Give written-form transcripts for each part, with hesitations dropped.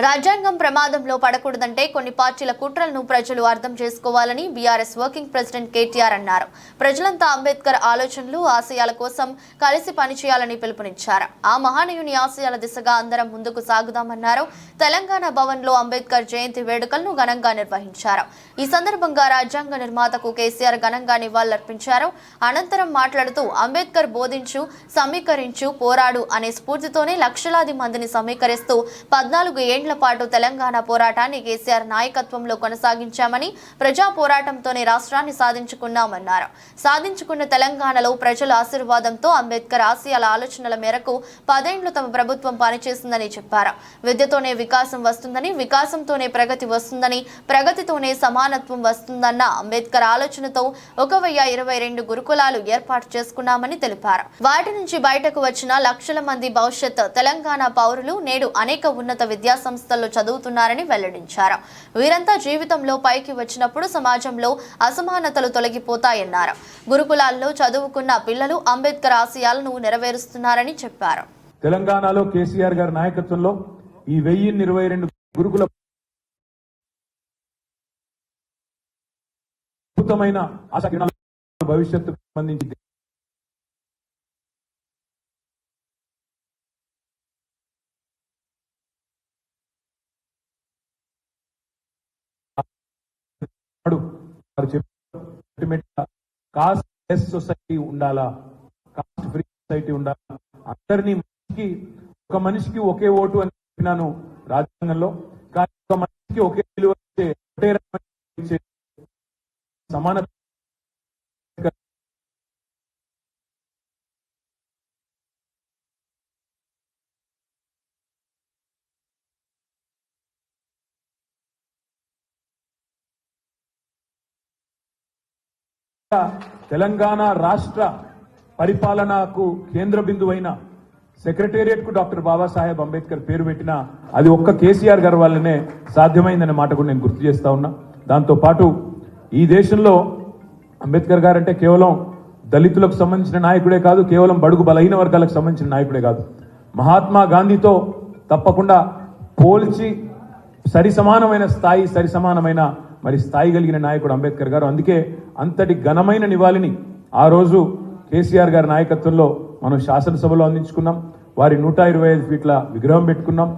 రాజ్యాంగం ప్రమాదంలో పడకూడదంటే కొన్ని పార్టీల కుట్రలను ప్రజలు అర్థం చేసుకోవాలని బీఆర్ఎస్ వర్కింగ్ ప్రెసిడెంట్ కేటీఆర్ అన్నారు. ప్రజలంతా అంబేద్కర్ ఆలోచనలు, ఆశయాల కోసం కలిసి పనిచేయాలని పిలుపునిచ్చారు. ఆ మహానీయుని ఆశయాల దిశగా అందరం ముందుకు సాగుదామన్నారు. తెలంగాణ భవన్లో అంబేద్కర్ జయంతి వేడుకలను ఘనంగా నిర్వహించారు. ఈ సందర్భంగా రాజ్యాంగ నిర్మాతకు కేసీఆర్ ఘనంగా నివాళులర్పించారు. అనంతరం మాట్లాడుతూ అంబేద్కర్ బోధించు, సమీకరించు, పోరాడు అనే స్ఫూర్తితోనే లక్షలాది మందిని సమీకరిస్తూ 14 ఏళ్ల పాటు తెలంగాణ పోరాటాన్ని కేసీఆర్ నాయకత్వంలో కొనసాగించామని, ప్రజా పోరాటంతోనే రాష్ట్రాన్ని సాధించుకున్నామన్నారు. సాధించుకున్న తెలంగాణలో ప్రజల ఆశీర్వాదంతో అంబేద్కర్ ఆశయాల ఆలోచనల మేరకు 10 ఏళ్లు తమ ప్రభుత్వం పనిచేసిందని చెప్పారు. విద్యతోనే వికాసం వస్తుందని, వికాసంతోనే ప్రగతి వస్తుందని, ప్రగతితోనే సమానత్వం వస్తుందన్న అంబేద్కర్ ఆలోచనతో 1022 గురుకులాలు ఏర్పాటు చేసుకున్నామని తెలిపారు. వాటి నుంచి బయటకు వచ్చిన లక్షల మంది భవిష్యత్ తెలంగాణ పౌరులు నేడు అనేక ఉన్నత విద్యా సంస్థల్లో చదువుతున్నారని వెల్లడించారు. వీరంతా జీవితంలో పైకి వచ్చినప్పుడు సమాజంలో అసమానతలు తొలగిపోతాయన్నారు. గురుకులాల్లో చదువుకున్న పిల్లలు అంబేద్కర్ ఆశయాలను నెరవేరుస్తున్నారని చెప్పారు. తెలంగాణలో కేసీఆర్ గారి నాయకత్వంలో ఈ 1022 గురుకుల అద్భుతమైన భవిష్యత్తు సంబంధించి కాస్ట్ లెస్ సొసైటీ ఉండాలా, కాస్ట్ ఫ్రీ సొసైటీ ఉండాలా, అందరినీ ఒక మనిషికి ఒకే ఓటు అని చెప్పినాను రాజ్యాంగంలో. కానీ ఒక మనిషికి ఒకే విలువ ఇచ్చే సమానత తెలంగాణ రాష్ట్ర పరిపాలనకు కేంద్ర బిందువైన సెక్రటేరియట్ కు డాక్టర్ బాబాసాహెబ్ అంబేద్కర్ పేరు పెట్టిన అది ఒక్క కేసీఆర్ గారి వల్లనే సాధ్యమైందనే మాట కూడా నేను గుర్తు చేస్తా ఉన్నా. దాంతో పాటు ఈ దేశంలో అంబేద్కర్ గారు అంటే కేవలం దళితులకు సంబంధించిన నాయకుడే కాదు, కేవలం బడుగు బలహీన వర్గాలకు సంబంధించిన నాయకుడే కాదు, మహాత్మా గాంధీతో తప్పకుండా పోల్చి సరిసమానమైన స్థాయి కలిగిన నాయకుడు అంబేద్కర్ గారు. అందుకే అంతటి ఘనమైన నివాళిని ఆ రోజు కేసీఆర్ గారి నాయకత్వంలో మనం శాసనసభలో అందించుకున్నాం. వారి 125 ఫీట్ల విగ్రహం పెట్టుకున్నాం.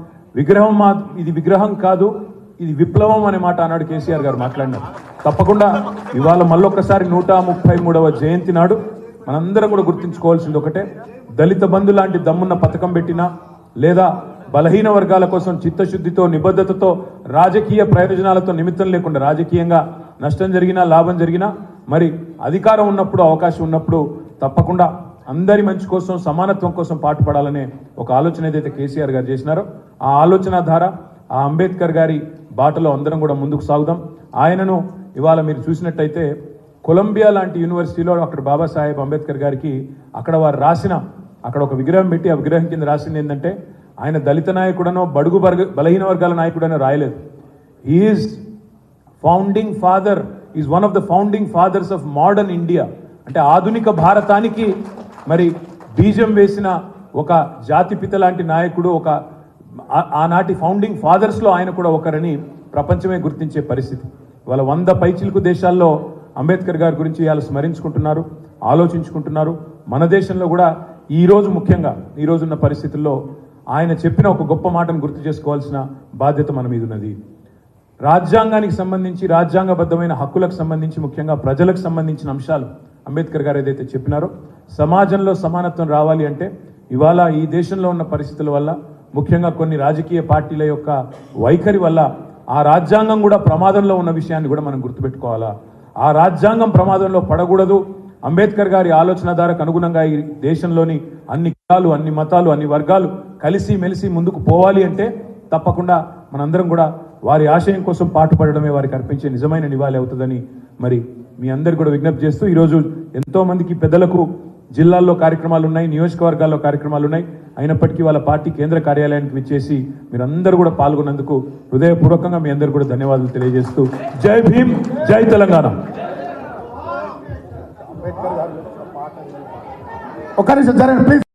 ఇది విగ్రహం కాదు, ఇది విప్లవం అనే మాట అన్నాడు కేసీఆర్ గారు మాట్లాడినారు. తప్పకుండా ఇవాళ మళ్ళొక్కసారి 133వ జయంతి నాడు మనందరం కూడా గుర్తుంచుకోవాల్సింది ఒకటే, దళిత బంధు లాంటి దమ్మున్న పథకం పెట్టినా లేదా బలహీన వర్గాల కోసం చిత్తశుద్ధితో, నిబద్ధతతో, రాజకీయ ప్రయోజనాలతో నిమిత్తం లేకుండా రాజకీయంగా నష్టం జరిగినా లాభం జరిగినా మరి అధికారం ఉన్నప్పుడు, అవకాశం ఉన్నప్పుడు తప్పకుండా అందరి మంచి కోసం, సమానత్వం కోసం పాటుపడాలనే ఒక ఆలోచన ఏదైతే కేసీఆర్ గారు చేసినారో ఆ ఆలోచన ద్వారా ఆ అంబేద్కర్ గారి బాటలో అందరం కూడా ముందుకు సాగుదాం. ఆయనను ఇవాళ మీరు చూసినట్టయితే కొలంబియా లాంటి యూనివర్సిటీలో డాక్టర్ బాబాసాహెబ్ అంబేద్కర్ గారికి అక్కడ ఒక విగ్రహం పెట్టి ఆ విగ్రహం కింద రాసింది ఏంటంటే ఆయన దళిత నాయకుడనో బడుగు బలహీన వర్గాల నాయకుడనో రాయలేదు. Is one of the founding fathers of modern India. అంటే ఆధునిక భారతానికి మరి బీజం వేసిన ఒక జాతిపిత లాంటి నాయకుడు, ఆనాటి ఫౌండింగ్ ఫాదర్స్ లో ఆయన కూడా ఒకరని ప్రపంచమే గుర్తించే పరిస్థితి. వాళ్ళ 100 పైచిలుకు దేశాల్లో అంబేద్కర్ గారి గురించి ఇవాళ స్మరించుకుంటున్నారు, ఆలోచించుకుంటున్నారు. మన దేశంలో కూడా ముఖ్యంగా ఈ రోజున్న పరిస్థితుల్లో ఆయన చెప్పిన ఒక గొప్ప మాటను గుర్తు చేసుకోవాల్సిన బాధ్యత మన మీద ఉన్నది. రాజ్యాంగానికి సంబంధించి, రాజ్యాంగబద్ధమైన హక్కులకు సంబంధించి, ముఖ్యంగా ప్రజలకు సంబంధించిన అంశాలు అంబేద్కర్ గారు ఏదైతే చెప్పినారో, సమాజంలో సమానత్వం రావాలి అంటే ఇవాళ ఈ దేశంలో ఉన్న పరిస్థితుల వల్ల, ముఖ్యంగా కొన్ని రాజకీయ పార్టీల యొక్క వైఖరి వల్ల ఆ రాజ్యాంగం కూడా ప్రమాదంలో ఉన్న విషయాన్ని కూడా మనం గుర్తుపెట్టుకోవాలా. ఆ రాజ్యాంగం ప్రమాదంలో పడకూడదు. అంబేద్కర్ గారి ఆలోచన ధారకు అనుగుణంగా ఈ దేశంలోని అన్ని కులాలు, అన్ని మతాలు, అన్ని వర్గాలు కలిసి మెలిసి ముందుకు పోవాలి అంటే తప్పకుండా మనందరం కూడా వారి ఆశయం కోసం పాటుపడడమే వారికి అర్పించే నిజమైన నివాళి అవుతుందని మరి మీ అందరికి కూడా విజ్ఞప్తి చేస్తూ, ఈరోజు ఎంతో మందికి పెద్దలకు జిల్లాల్లో కార్యక్రమాలు ఉన్నాయి, నియోజకవర్గాల్లో కార్యక్రమాలు ఉన్నాయి. అయినప్పటికీ వాళ్ళ పార్టీ కేంద్ర కార్యాలయానికి విచ్చేసి మీరందరూ కూడా పాల్గొన్నందుకు హృదయపూర్వకంగా మీ అందరు కూడా ధన్యవాదాలు తెలియజేస్తూ జై భీమ్, జై తెలంగాణ. ఒక నిమిషం జరగండి ప్లీజ్.